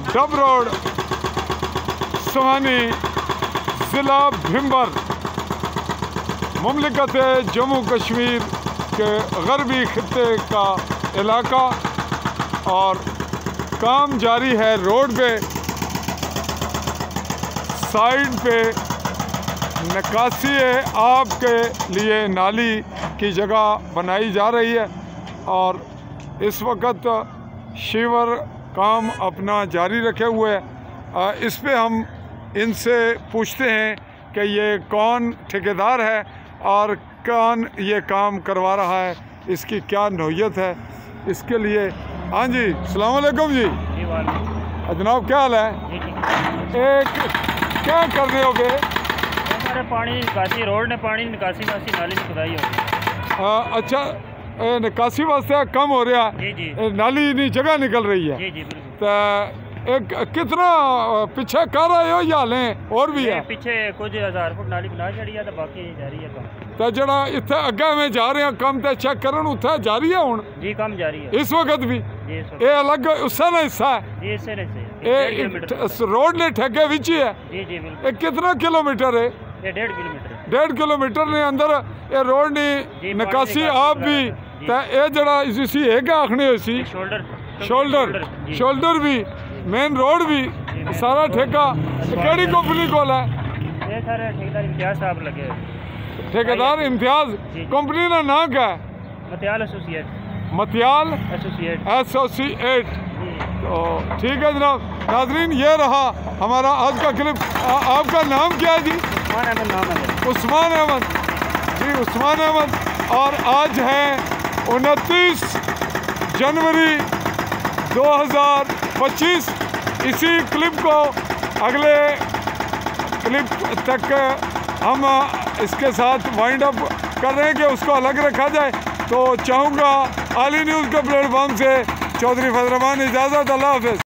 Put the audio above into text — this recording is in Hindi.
डब रोड, सुहानी, ज़िला भिम्बर, मुमलिकत जम्मू कश्मीर के गरबी खित्ते का इलाका। और काम जारी है रोड पे, साइड पे निकासी आपके लिए नाली की जगह बनाई जा रही है। और इस वक्त शीवर काम अपना जारी रखे हुए है। इस पे हम इनसे पूछते हैं कि ये कौन ठेकेदार है और कौन ये काम करवा रहा है, इसकी क्या नौयत है इसके लिए। हाँ जी, अस्सलाम वालेकुम जी। जनाब क्या हाल है? एक क्या कर रहे हो बे? हमारे पानी निकासी रोड ने पानी निकासी वासी नाली की खुदाई हो। अच्छा, निकासी वास्ते कम हो रहा जी जी, नाली नहीं जगह निकल रही है। जी जी बिल्कुल। तो एक कितना पीछे कर रहे हो या लें और भी है? पीछे कुछ 1000 फुट नाली बना छड़ी है तो बाकी जारी है काम। तो जरा इतने अगे में जा रहे हैं कम तो चेक करन उत्थे जारी है हुण? जी काम जारी है इस वक्त भी। जी इस वक्त। ये अलग उसका ना हिस्सा है? जी इससे नहीं सही। ये रोड ने ठेके विच ही है? जी जी बिल्कुल। ये कितना किलोमीटर है? ये 1.5 किलोमीटर। 1.5 किलोमीटर ने अंदर ये रोड ने निकासी आप भी तो ये जरा इसी है क्या आखने इसी शोल्डर भी मेन रोड भी सारा ठेका केड़ी कंपनी को है? ये सारे ठेकेदार इम्तियाज साहब लगे हैं। ठेकेदार इम्तियाज कंपनी का नाम क्या है? मतियाल एसोसिएट। मतियाल एसोसिएट। तो ठीक है जनाब। नाजरीन ये रहा हमारा आज का क्लिप। आपका नाम क्या है जी? उस्मान अहमद जी, उस्मान अहमद। और आज है 29 जनवरी 2025। इसी क्लिप को अगले क्लिप तक हम इसके साथ वाइंड अप कर रहे हैं कि उसको अलग रखा जाए। तो चाहूँगा आली न्यूज़ के प्लेटफॉर्म से चौधरी फजल रहमान इजाज़त। अल्लाह हाफ़िज़।